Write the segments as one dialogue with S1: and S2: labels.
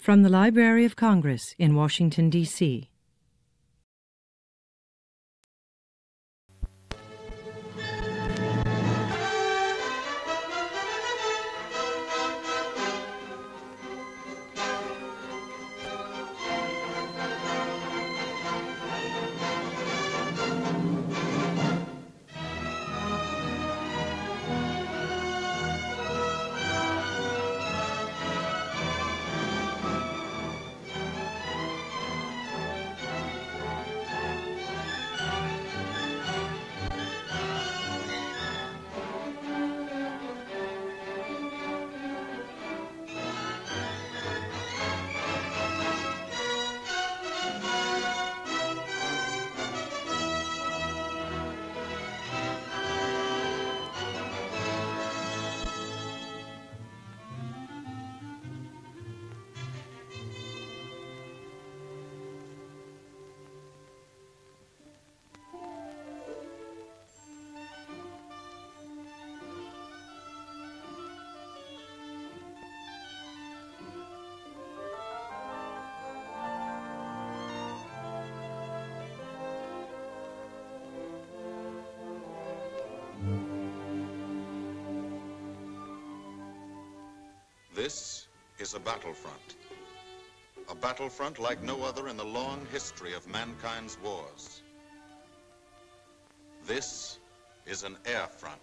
S1: From the Library of Congress in Washington, D.C.
S2: This is a battlefront. A battlefront like no other in the long history of mankind's wars. This is an air front.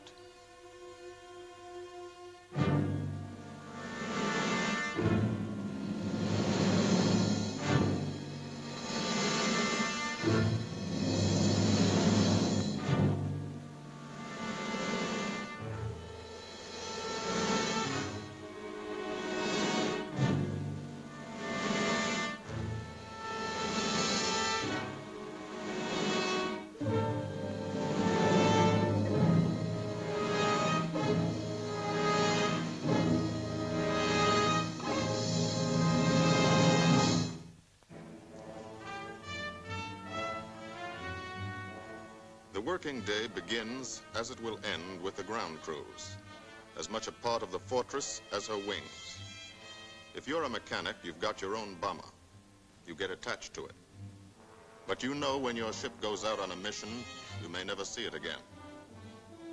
S2: The working day begins, as it will end, with the ground crews, as much a part of the fortress as her wings. If you're a mechanic, you've got your own bomber. You get attached to it. But you know when your ship goes out on a mission, you may never see it again.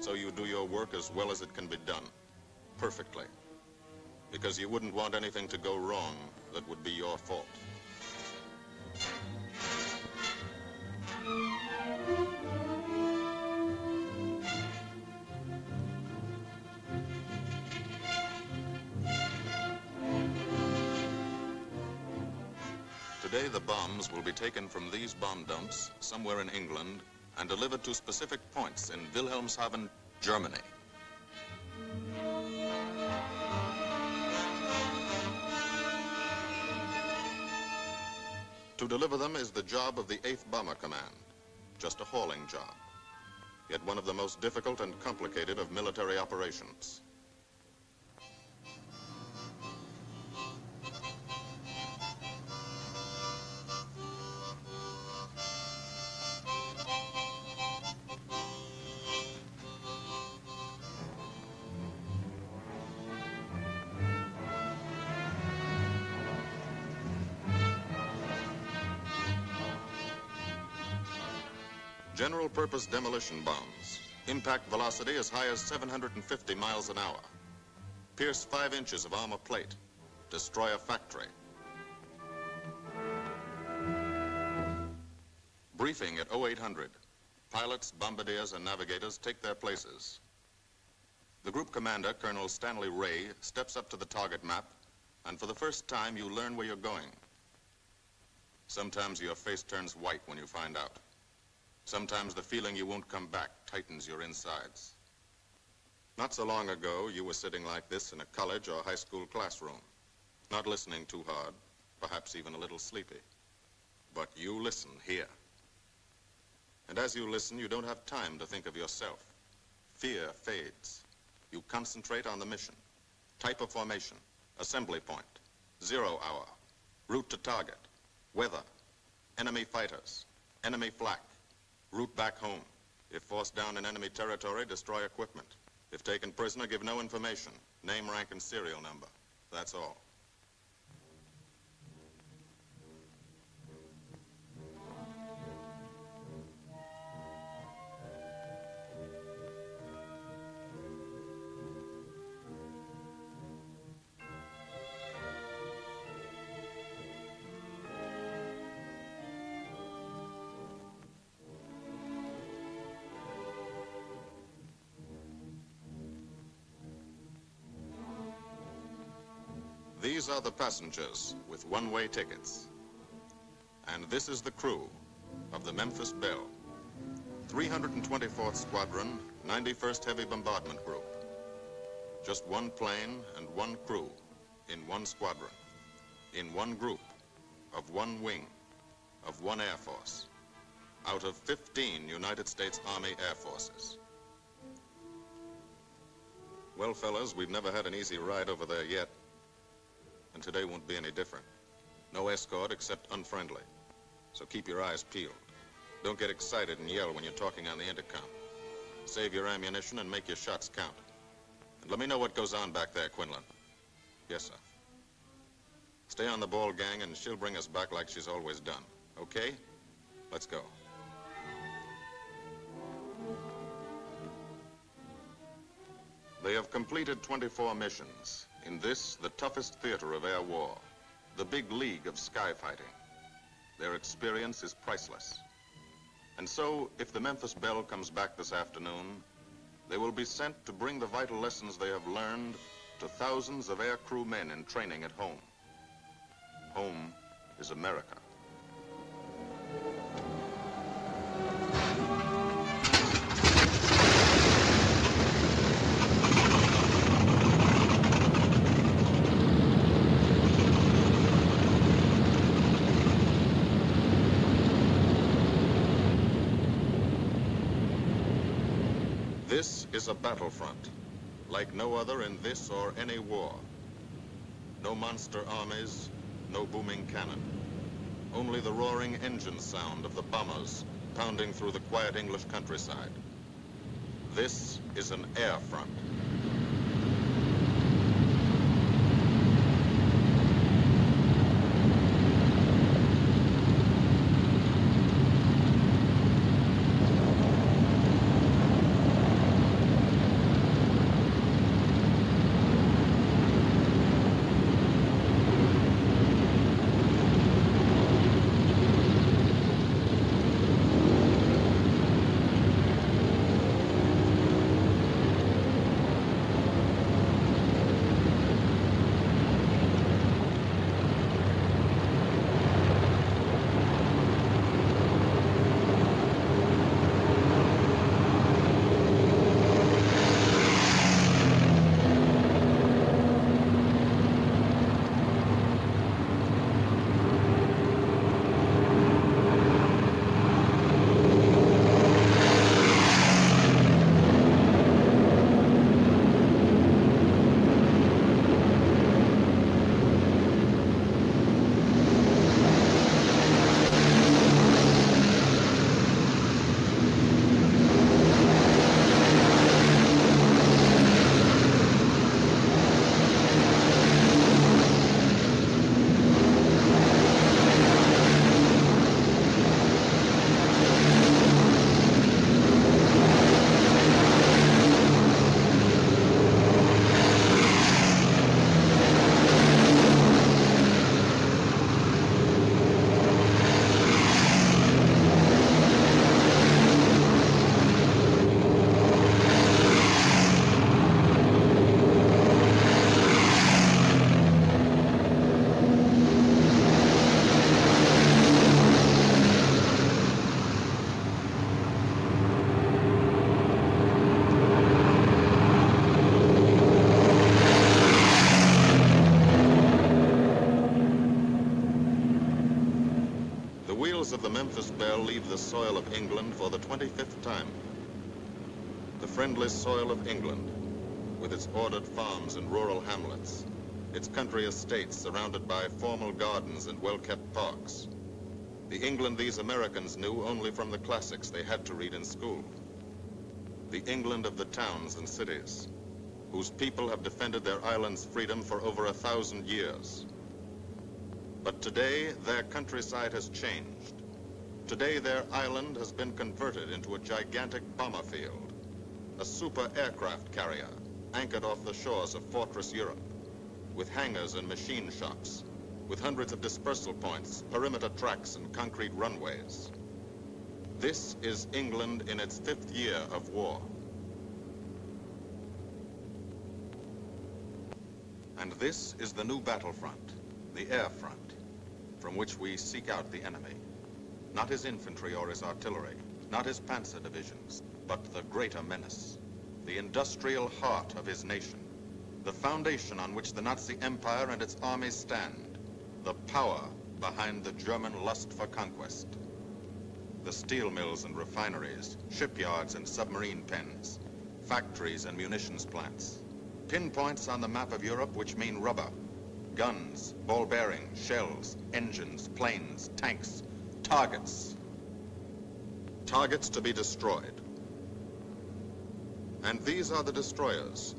S2: So you do your work as well as it can be done, perfectly, because you wouldn't want anything to go wrong that would be your fault. Today, the bombs will be taken from these bomb dumps somewhere in England and delivered to specific points in Wilhelmshafen, Germany. To deliver them is the job of the 8th Bomber Command, just a hauling job, yet one of the most difficult and complicated of military operations. General-purpose demolition bombs. Impact velocity as high as 750 miles an hour. Pierce 5 inches of armor plate. Destroy a factory. Briefing at 0800. Pilots, bombardiers, and navigators take their places. The group commander, Colonel Stanley Ray, steps up to the target map, and for the first time, you learn where you're going. Sometimes your face turns white when you find out. Sometimes the feeling you won't come back tightens your insides. Not so long ago, you were sitting like this in a college or high school classroom, not listening too hard, perhaps even a little sleepy. But you listen here. And as you listen, you don't have time to think of yourself. Fear fades. You concentrate on the mission. Type of formation, assembly point, 0 hour, route to target, weather, enemy fighters, enemy flak. Route back home. If forced down in enemy territory, destroy equipment. If taken prisoner, give no information. Name, rank, and serial number. That's all. These are the passengers with one-way tickets. And this is the crew of the Memphis Belle, 324th Squadron, 91st Heavy Bombardment Group. Just one plane and one crew in one squadron, in one group, of one wing, of one Air Force, out of 15 United States Army Air Forces. Well, fellas, we've never had an easy ride over there yet, and today won't be any different. No escort except unfriendly, so keep your eyes peeled. Don't get excited and yell when you're talking on the intercom. Save your ammunition and make your shots count. And let me know what goes on back there, Quinlan. Yes, sir. Stay on the ball, gang, and she'll bring us back like she's always done. Okay? Let's go. They have completed 24 missions in this, the toughest theater of air war, the big league of sky fighting. Their experience is priceless. And so, if the Memphis Belle comes back this afternoon, they will be sent to bring the vital lessons they have learned to thousands of air crew men in training at home. Home is America. This is a battlefront, like no other in this or any war. No monster armies, no booming cannon. Only the roaring engine sound of the bombers pounding through the quiet English countryside. This is an air front. Of the Memphis Belle leave the soil of England for the 25th time. The friendly soil of England, with its ordered farms and rural hamlets, its country estates surrounded by formal gardens and well-kept parks. The England these Americans knew only from the classics they had to read in school. The England of the towns and cities, whose people have defended their island's freedom for over 1,000 years. But today, their countryside has changed. Today, their island has been converted into a gigantic bomber field, a super aircraft carrier anchored off the shores of Fortress Europe, with hangars and machine shops, with hundreds of dispersal points, perimeter tracks, and concrete runways. This is England in its 5th year of war. And this is the new battlefront, the air front, from which we seek out the enemy. Not his infantry or his artillery, not his panzer divisions, but the greater menace, the industrial heart of his nation, the foundation on which the Nazi Empire and its armies stand, the power behind the German lust for conquest. The steel mills and refineries, shipyards and submarine pens, factories and munitions plants. Pinpoints on the map of Europe which mean rubber, guns, ball bearings, shells, engines, planes, tanks, targets. Targets to be destroyed. And these are the destroyers,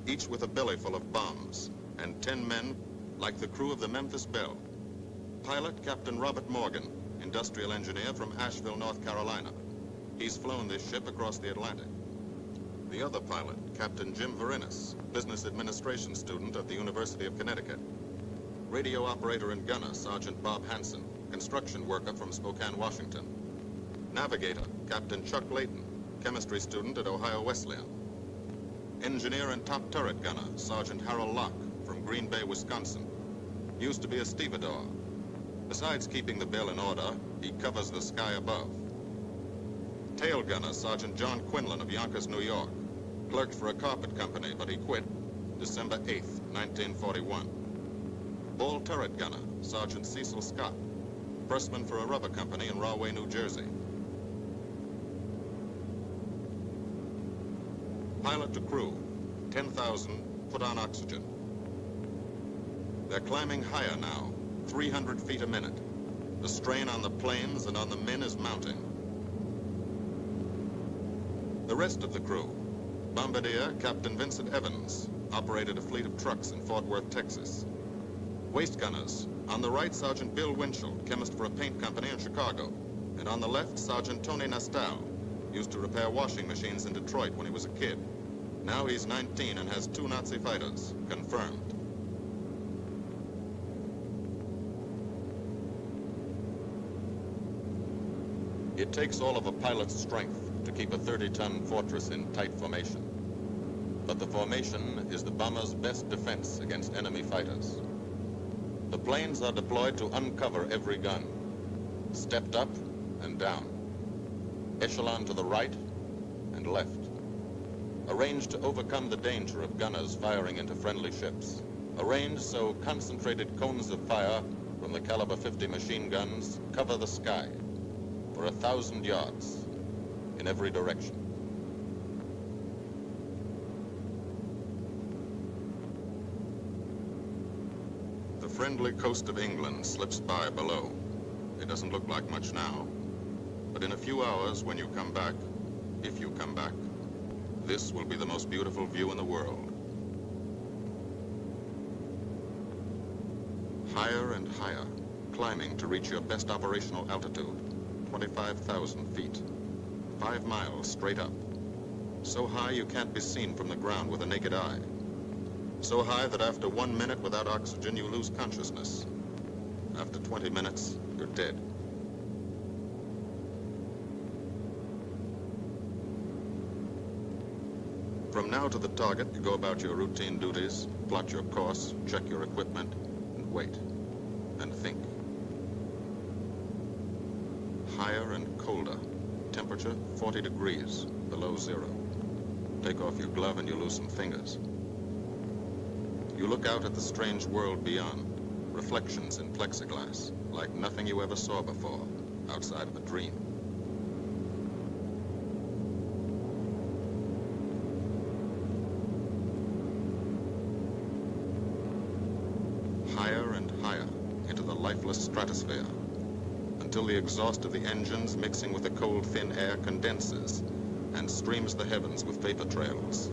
S2: each with a belly full of bombs, and 10 men like the crew of the Memphis Belle. Pilot Captain Robert Morgan, industrial engineer from Asheville, North Carolina. He's flown this ship across the Atlantic. The other pilot, Captain Jim Verinis, business administration student at the University of Connecticut. Radio operator and gunner, Sergeant Bob Hansen, construction worker from Spokane, Washington. Navigator, Captain Chuck Layton, chemistry student at Ohio Wesleyan. Engineer and top turret gunner, Sergeant Harold Locke from Green Bay, Wisconsin. Used to be a stevedore. Besides keeping the Belle in order, he covers the sky above. Tail gunner, Sergeant John Quinlan of Yonkers, New York. Clerked for a carpet company, but he quit December 8th, 1941. Ball turret gunner, Sergeant Cecil Scott. Pressman for a rubber company in Rahway, New Jersey. Pilot to crew, 10,000, put on oxygen. They're climbing higher now, 300 feet a minute. The strain on the planes and on the men is mounting. The rest of the crew, Bombardier Captain Vincent Evans, operated a fleet of trucks in Fort Worth, Texas. Waist gunners, on the right, Sergeant Bill Winchell, chemist for a paint company in Chicago. And on the left, Sergeant Tony Nastal, used to repair washing machines in Detroit when he was a kid. Now he's 19 and has 2 Nazi fighters, confirmed. It takes all of a pilot's strength to keep a 30-ton fortress in tight formation. But the formation is the bomber's best defense against enemy fighters. The planes are deployed to uncover every gun, stepped up and down, echelon to the right and left, arranged to overcome the danger of gunners firing into friendly ships, arranged so concentrated cones of fire from the caliber 50 machine guns cover the sky for 1,000 yards in every direction. The friendly coast of England slips by below. It doesn't look like much now, but in a few hours when you come back, if you come back, this will be the most beautiful view in the world. Higher and higher, climbing to reach your best operational altitude, 25,000 feet, 5 miles straight up. So high you can't be seen from the ground with a naked eye. So high that after 1 minute without oxygen, you lose consciousness. After 20 minutes, you're dead. From now to the target, you go about your routine duties, plot your course, check your equipment, and wait, and think. Higher and colder. Temperature 40 degrees, below 0. Take off your glove and you lose some fingers. You look out at the strange world beyond. Reflections in plexiglass, like nothing you ever saw before, outside of a dream. Higher and higher, into the lifeless stratosphere, until the exhaust of the engines mixing with the cold, thin air condenses and streams the heavens with vapor trails.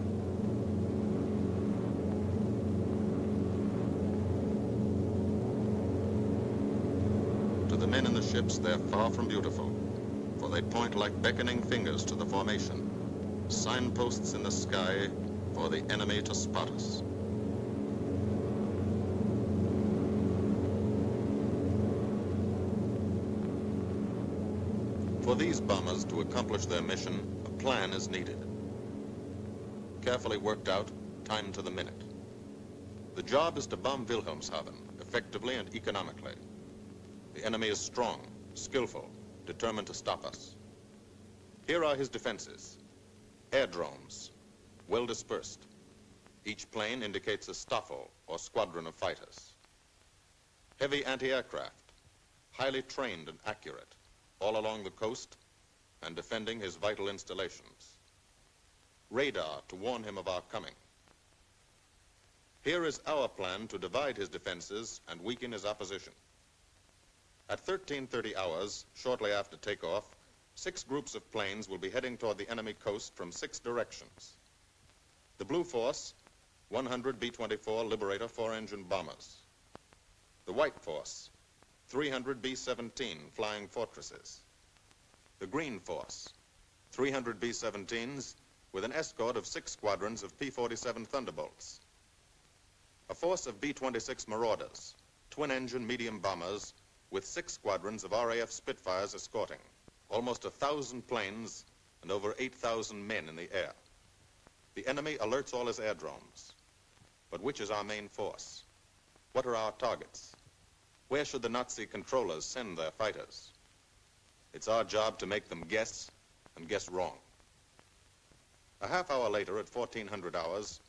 S2: To the men in the ships, they're far from beautiful, for they point like beckoning fingers to the formation, signposts in the sky for the enemy to spot us. For these bombers to accomplish their mission, a plan is needed. Carefully worked out, timed to the minute. The job is to bomb Wilhelmshafen effectively and economically. The enemy is strong, skillful, determined to stop us. Here are his defenses. Airdromes, well dispersed. Each plane indicates a staffel or squadron of fighters. Heavy anti-aircraft, highly trained and accurate, all along the coast and defending his vital installations. Radar to warn him of our coming. Here is our plan to divide his defenses and weaken his opposition. At 13:30 hours, shortly after takeoff, 6 groups of planes will be heading toward the enemy coast from 6 directions. The Blue Force, 100 B-24 Liberator 4-engine bombers. The White Force, 300 B-17 Flying Fortresses. The Green Force, 300 B-17s with an escort of 6 squadrons of P-47 Thunderbolts. A force of B-26 Marauders, twin-engine medium bombers with 6 squadrons of RAF Spitfires escorting. Almost 1,000 planes and over 8,000 men in the air. The enemy alerts all his airdromes. But which is our main force? What are our targets? Where should the Nazi controllers send their fighters? It's our job to make them guess, and guess wrong. A half hour later, at 1400 hours,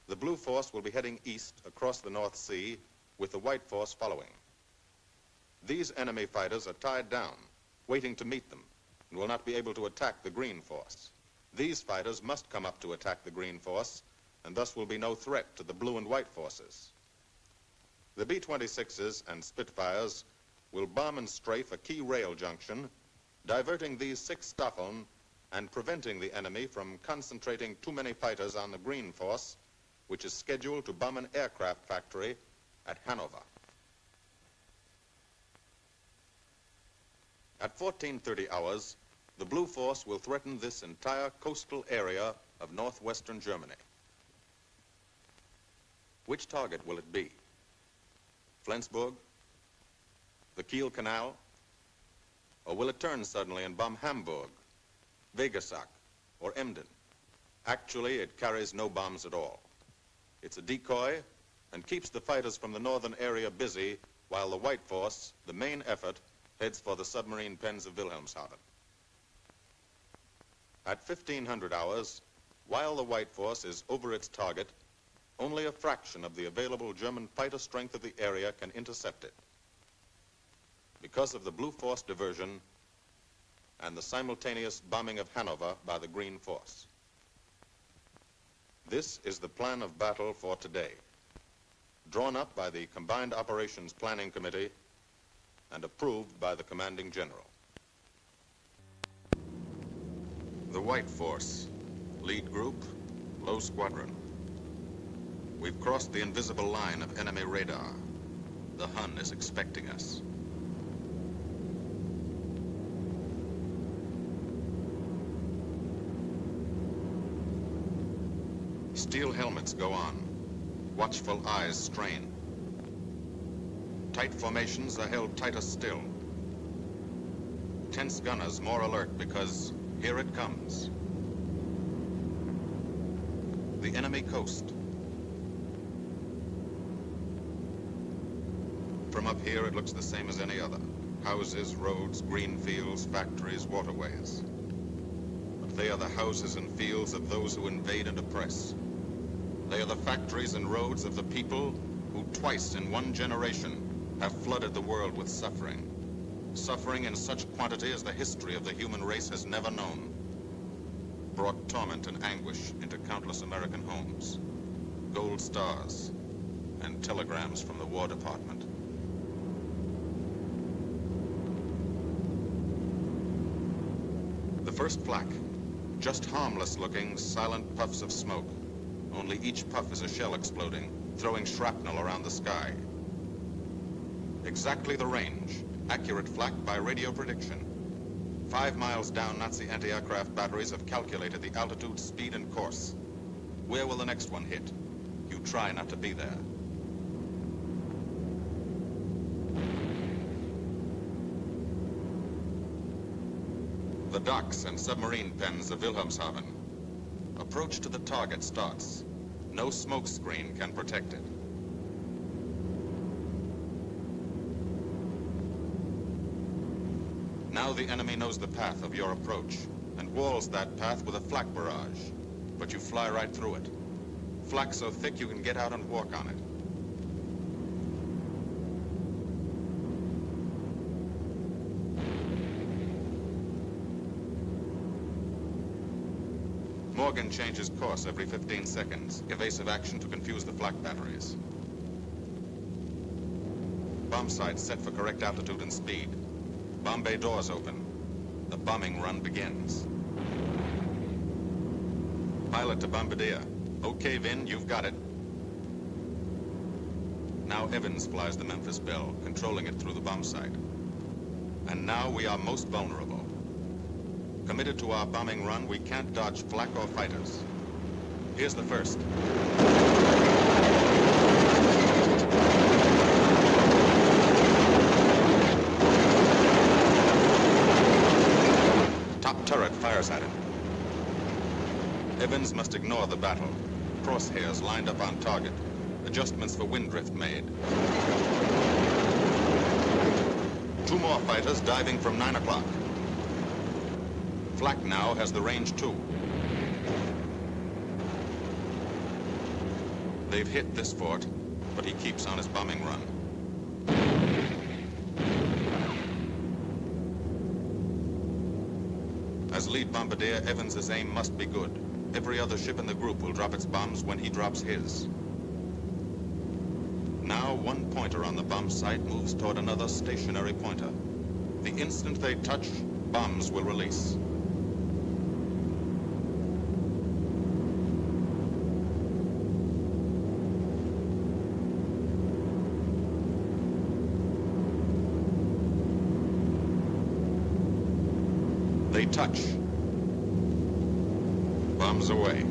S2: the Blue Force will be heading east across the North Sea with the White Force following. These enemy fighters are tied down, waiting to meet them, and will not be able to attack the Green Force. These fighters must come up to attack the Green Force, and thus will be no threat to the Blue and White Forces. The B-26s and Spitfires will bomb and strafe a key rail junction, diverting these 6 Staffeln and preventing the enemy from concentrating too many fighters on the Green Force, which is scheduled to bomb an aircraft factory at Hanover. At 14:30 hours, the Blue Force will threaten this entire coastal area of northwestern Germany. Which target will it be? Flensburg? The Kiel Canal? Or will it turn suddenly and bomb Hamburg, Wegesack, or Emden? Actually, it carries no bombs at all. It's a decoy and keeps the fighters from the northern area busy while the White Force, the main effort, heads for the submarine pens of Wilhelmshaven. At 1500 hours, while the White Force is over its target, only a fraction of the available German fighter strength of the area can intercept it. Because of the Blue Force diversion and the simultaneous bombing of Hanover by the Green Force. This is the plan of battle for today, drawn up by the Combined Operations Planning Committee and approved by the Commanding General. The White Force, lead group, low squadron. We've crossed the invisible line of enemy radar. The Hun is expecting us. Steel helmets go on. Watchful eyes strain. Tight formations are held tighter still. Tense gunners more alert because here it comes. The enemy coast. From up here, it looks the same as any other. Houses, roads, green fields, factories, waterways. But they are the houses and fields of those who invade and oppress. They are the factories and roads of the people who twice in one generation have flooded the world with suffering. Suffering in such quantity as the history of the human race has never known. Brought torment and anguish into countless American homes. Gold stars and telegrams from the War Department. The first flak, just harmless-looking, silent puffs of smoke. Only each puff is a shell exploding, throwing shrapnel around the sky. Exactly the range, accurate flak by radio prediction. 5 miles down, Nazi anti-aircraft batteries have calculated the altitude, speed, and course. Where will the next one hit? You try not to be there. The docks and submarine pens of Wilhelmshaven. Approach to the target starts. No smoke screen can protect it. Now the enemy knows the path of your approach and walls that path with a flak barrage. But you fly right through it. Flak so thick you can get out and walk on it. Morgan changes course every 15 seconds. Evasive action to confuse the flak batteries. Bomb sights set for correct altitude and speed. Bomb bay doors open. The bombing run begins. Pilot to Bombardier. Okay, Vin, you've got it. Now Evans flies the Memphis Belle, controlling it through the bomb site. And now we are most vulnerable. Committed to our bombing run, we can't dodge flak or fighters. Here's the first. Top turret fires at him. Evans must ignore the battle. Crosshairs lined up on target. Adjustments for wind drift made. 2 more fighters diving from 9 o'clock. Flak now has the range too. They've hit this fort, but he keeps on his bombing run. As lead bombardier, Evans's aim must be good. Every other ship in the group will drop its bombs when he drops his. Now one pointer on the bomb site moves toward another stationary pointer. The instant they touch, bombs will release. They touch. Bombs away.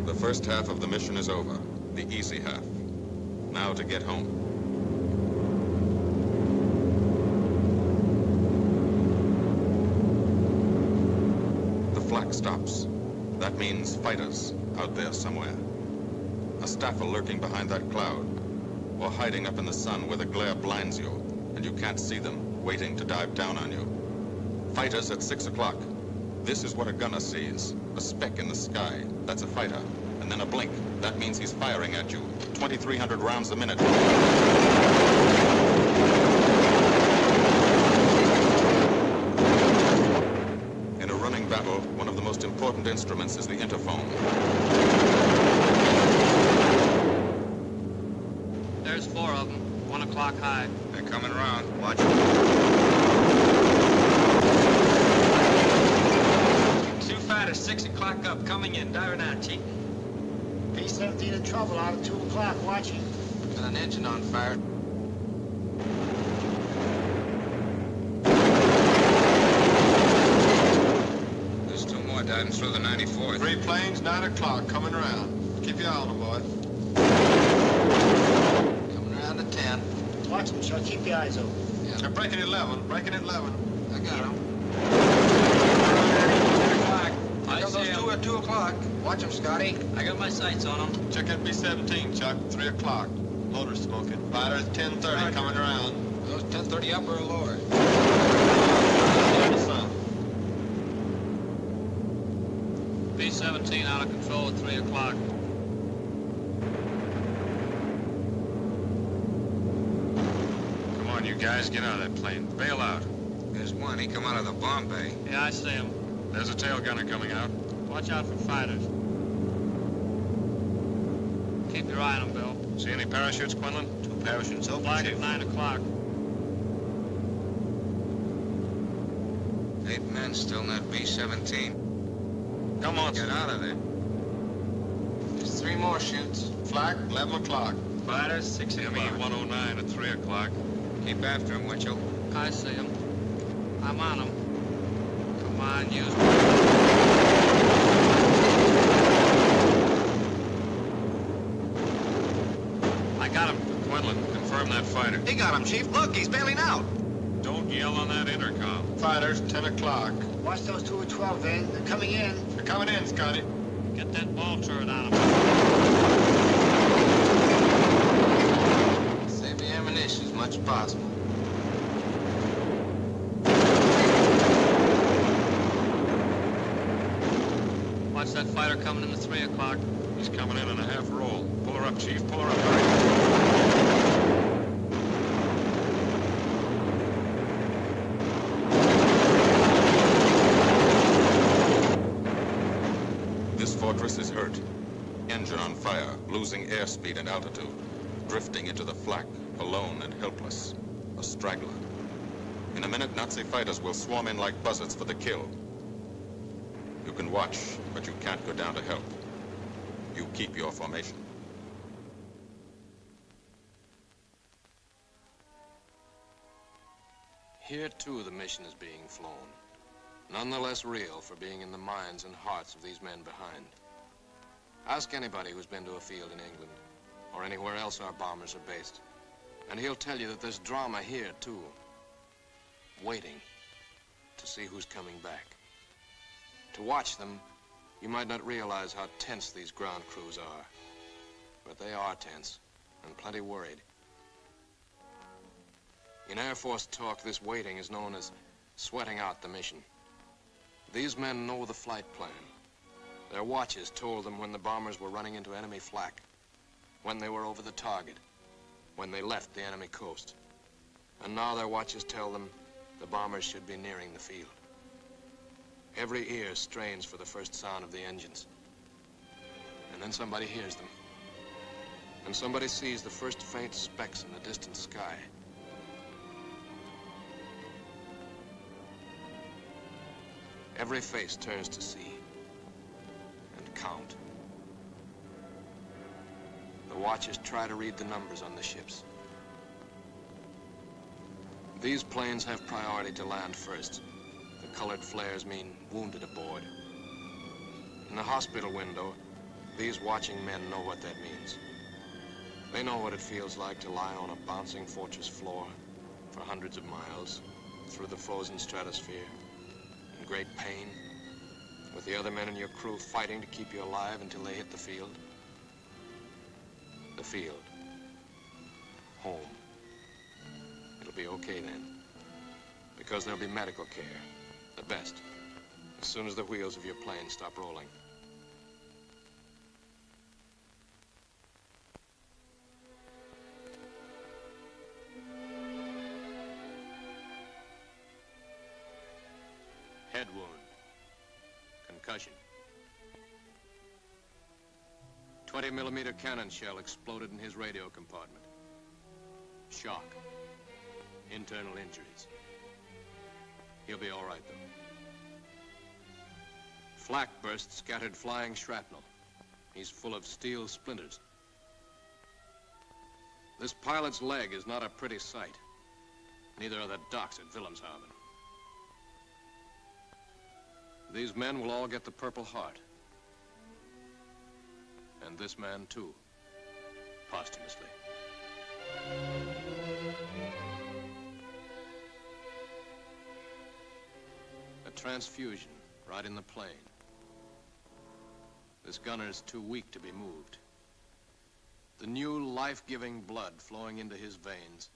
S2: The first half of the mission is over, the easy half. Now to get home. The flak stops. That means fighters out there somewhere. A staffer lurking behind that cloud, or hiding up in the sun where the glare blinds you, and you can't see them, waiting to dive down on you. Fighters at 6 o'clock. This is what a gunner sees. A speck in the sky. That's a fighter. And then a blink. That means he's firing at you. 2,300 rounds a minute. In a running battle, one of the most important instruments is the interphone.
S3: There's 4 of them. 1 o'clock high.
S2: They're coming around. Watch them.
S3: 2 fighters, 6 o'clock up, coming in. Diving out, Chief.
S4: B-17 in trouble out at 2 o'clock, watching.
S3: Got an engine on fire.
S2: There's 2 more diving through the 94th.
S5: 3 planes, 9 o'clock, coming around. Keep your eye on them, boy.
S3: Coming around to 10.
S4: Watch them, Chuck. Keep your eyes open.
S3: Yeah.
S5: They're breaking at 11, breaking at 11.
S3: I got them.
S5: 10 o'clock.
S3: I
S5: Here come those
S3: see 'em.
S5: 2 at 2 o'clock.
S3: Watch them, Scotty. I got my sights on them.
S5: Check that B-17, Chuck. 3 o'clock. Motor's smoking. Fighters 10:30 coming around.
S3: Those 10:30 upper or lower?
S5: The sun.
S3: B-17 out of control at 3 o'clock. You guys get out of that plane. Bail out.
S2: There's one. He come out of the bomb bay.
S6: Yeah, I see him.
S3: There's a tail gunner coming out.
S6: Watch out for fighters. Keep your eye on them, Bill.
S3: See any parachutes, Quinlan?
S2: 2 parachutes open,
S6: Flag
S2: Chief.
S6: at 9 o'clock.
S2: 8 men still in that B-17.
S3: Come on,
S2: Get out of there. There's 3 more chutes.
S5: Flag, 11 o'clock.
S3: Fighters, 6 ME-109 at 3 o'clock.
S2: Keep after him, Winchell.
S6: I see him. I'm on him. Come on, use
S3: I got him. Quinlan, confirm that fighter.
S2: He got him, Chief. Look, he's bailing out.
S3: Don't yell on that intercom.
S5: Fighters, 10 o'clock.
S4: Watch those 2 at 12, then. They're coming in.
S5: They're coming in, Scotty.
S6: Get that ball turret on him.
S2: Save the ammunition as much as possible.
S6: Watch that fighter coming in at 3 o'clock.
S3: He's coming in a half roll. Pull her up, Chief. Pull her up. Hurry.
S2: This fortress is hurt. Engine on fire, losing airspeed and altitude. Drifting into the flak, alone and helpless. A straggler. In a minute, Nazi fighters will swarm in like buzzards for the kill. You can watch, but you can't go down to help. You keep your formation.
S7: Here, too, the mission is being flown. None the less real for being in the minds and hearts of these men behind. Ask anybody who's been to a field in England, or anywhere else our bombers are based, and he'll tell you that there's drama here, too. Waiting to see who's coming back. To watch them, you might not realize how tense these ground crews are. But they are tense, and plenty worried. In Air Force talk, this waiting is known as sweating out the mission. These men know the flight plan. Their watches told them when the bombers were running into enemy flak, when they were over the target, when they left the enemy coast. And now their watches tell them the bombers should be nearing the field. Every ear strains for the first sound of the engines. And then somebody hears them. And somebody sees the first faint specks in the distant sky. Every face turns to see and count. The watchers try to read the numbers on the ships. These planes have priority to land first. The colored flares mean wounded aboard. In the hospital window, these watching men know what that means. They know what it feels like to lie on a bouncing fortress floor for hundreds of miles through the frozen stratosphere in great pain, with the other men in your crew fighting to keep you alive until they hit the field. The field. Home. It'll be okay then, because there'll be medical care. The best, as soon as the wheels of your plane stop rolling. Head wound. Concussion. 20mm cannon shell exploded in his radio compartment. Shock. Internal injuries. He'll be all right, though. Flak burst scattered flying shrapnel. He's full of steel splinters. This pilot's leg is not a pretty sight. Neither are the docks at Wilhelmshafen. These men will all get the Purple Heart. And this man, too, posthumously. A transfusion right in the plane. This gunner's too weak to be moved. The new life-giving blood flowing into his veins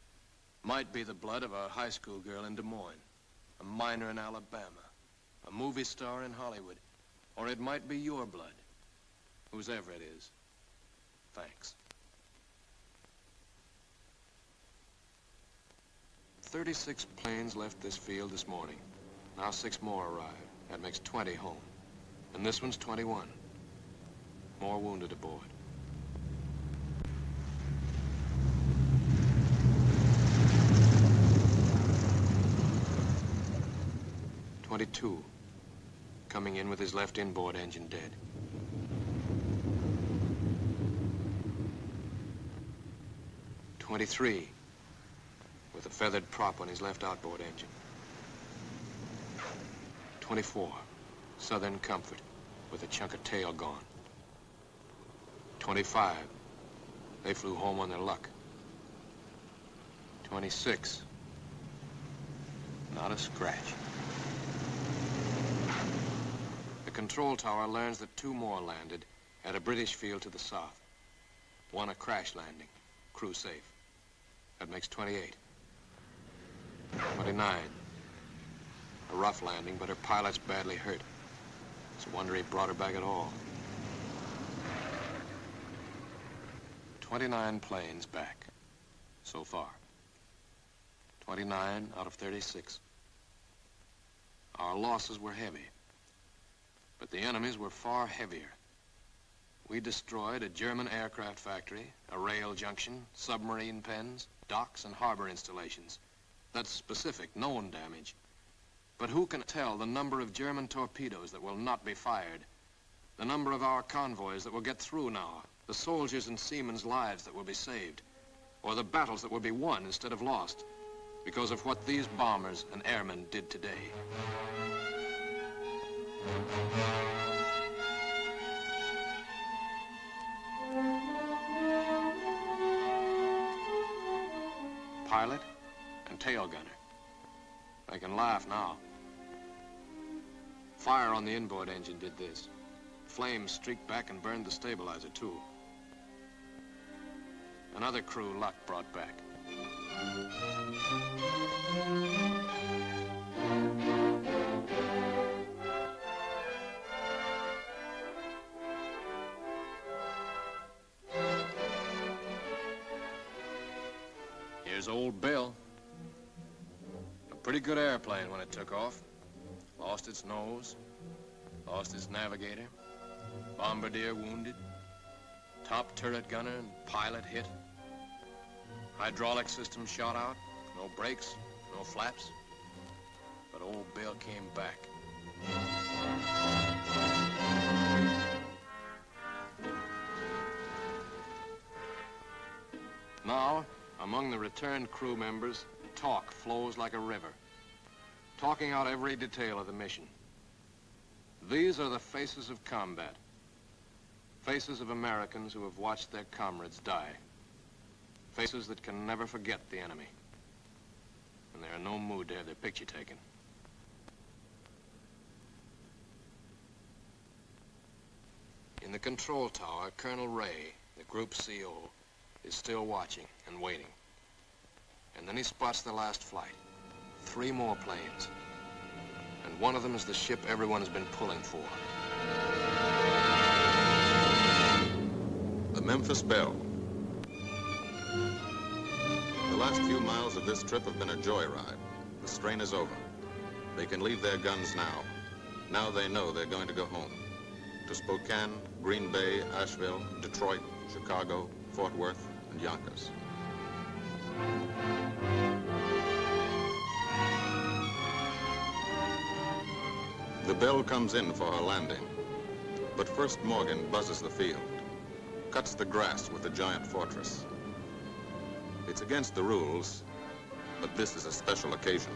S7: might be the blood of a high school girl in Des Moines, a miner in Alabama, a movie star in Hollywood, or it might be your blood. Whose ever it is. Thanks. 36 planes left this field this morning. Now 6 more arrived. That makes 20 home. And this one's 21. More wounded aboard. "22, coming in with his left inboard engine dead. "23, with a feathered prop on his left outboard engine. "24, Southern Comfort, with a chunk of tail gone. "25, they flew home on their luck. "26, not a scratch." The control tower learns that 2 more landed at a British field to the south. 1 a crash landing, crew safe. That makes 28. 29, a rough landing, but her pilot's badly hurt. It's a wonder he brought her back at all. 29 planes back, so far. 29 out of 36. Our losses were heavy, but the enemy's were far heavier. We destroyed a German aircraft factory, a rail junction, submarine pens, docks and harbor installations. That's specific, known damage. But who can tell the number of German torpedoes that will not be fired, the number of our convoys that will get through now, the soldiers and seamen's lives that will be saved, or the battles that will be won instead of lost because of what these bombers and airmen did today. Pilot and tail gunner. They can laugh now. Fire on the inboard engine did this. Flames streaked back and burned the stabilizer, too. Another crew luck brought back. Here's old Belle. A pretty good airplane when it took off. Lost its nose, lost its navigator, bombardier wounded, top turret gunner and pilot hit. Hydraulic system shot out, no brakes, no flaps. But old Belle came back. Now, among the returned crew members, talk flows like a river, talking out every detail of the mission. These are the faces of combat, faces of Americans who have watched their comrades die, faces that can never forget the enemy, and they're in no mood to have their picture taken. In the control tower, Colonel Ray, the group CO, is still watching and waiting. And then he spots the last flight. 3 more planes. And one of them is the ship everyone has been pulling for.
S2: The Memphis Belle. The last few miles of this trip have been a joyride. The strain is over. They can leave their guns now. Now they know they're going to go home. To Spokane, Green Bay, Asheville, Detroit, Chicago, Fort Worth, and Yonkers. The Belle comes in for her landing, but first Morgan buzzes the field, cuts the grass with the giant fortress. It's against the rules, but this is a special occasion.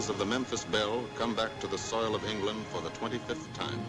S2: Of the Memphis Belle come back to the soil of England for the 25th time.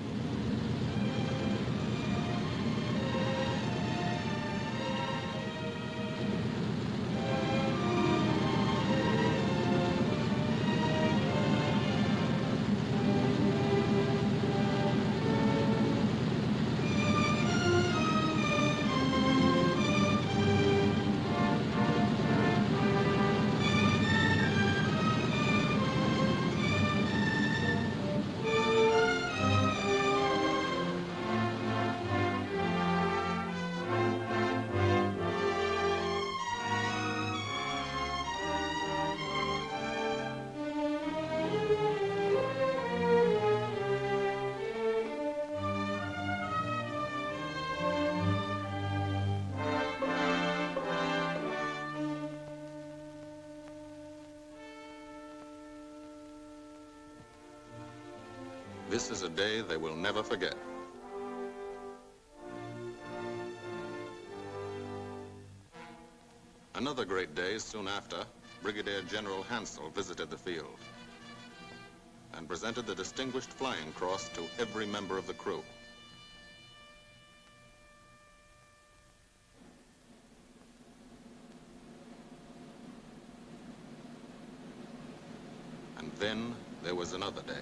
S2: This is a day they will never forget. Another great day soon after, Brigadier General Hansel visited the field and presented the Distinguished Flying Cross to every member of the crew. And then there was another day.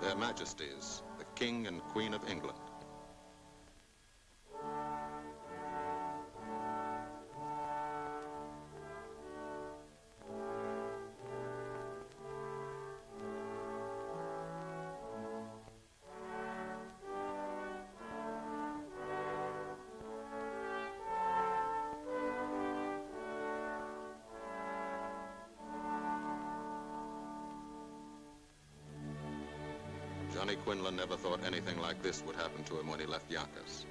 S2: Their Majesties, the King and Queen of England. Johnny Quinlan never thought anything like this would happen to him when he left Yonkers.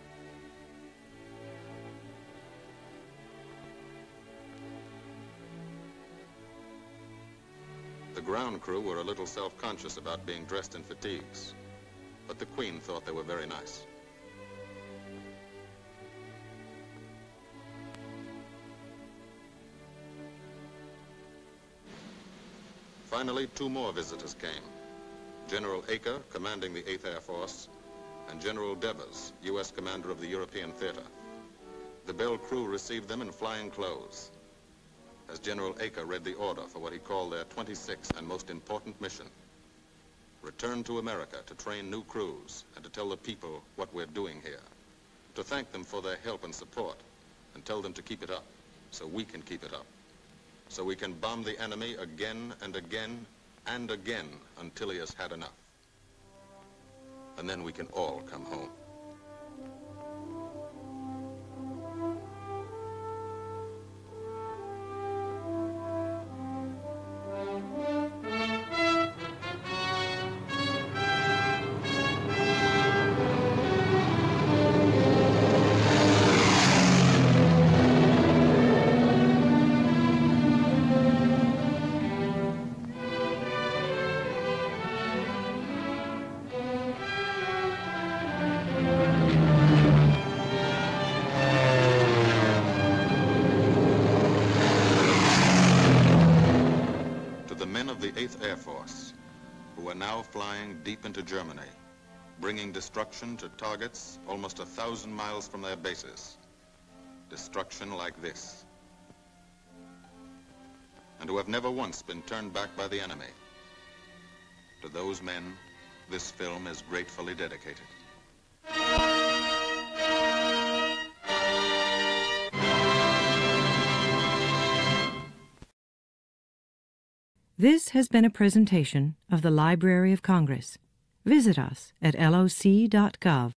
S2: The ground crew were a little self-conscious about being dressed in fatigues, but the Queen thought they were very nice. Finally, two more visitors came. General Acre, commanding the 8th Air Force, and General Devers, U.S. commander of the European Theater. The Belle crew received them in flying clothes, as General Acre read the order for what he called their 26th and most important mission. Return to America to train new crews and to tell the people what we're doing here. To thank them for their help and support and tell them to keep it up so we can keep it up. So we can bomb the enemy again and again and again until he has had enough. And then we can all come home. The 8th Air Force, who are now flying deep into Germany, bringing destruction to targets almost 1,000 miles from their bases. Destruction like this. And who have never once been turned back by the enemy. To those men, this film is gratefully dedicated.
S1: This has been a presentation of the Library of Congress. Visit us at loc.gov.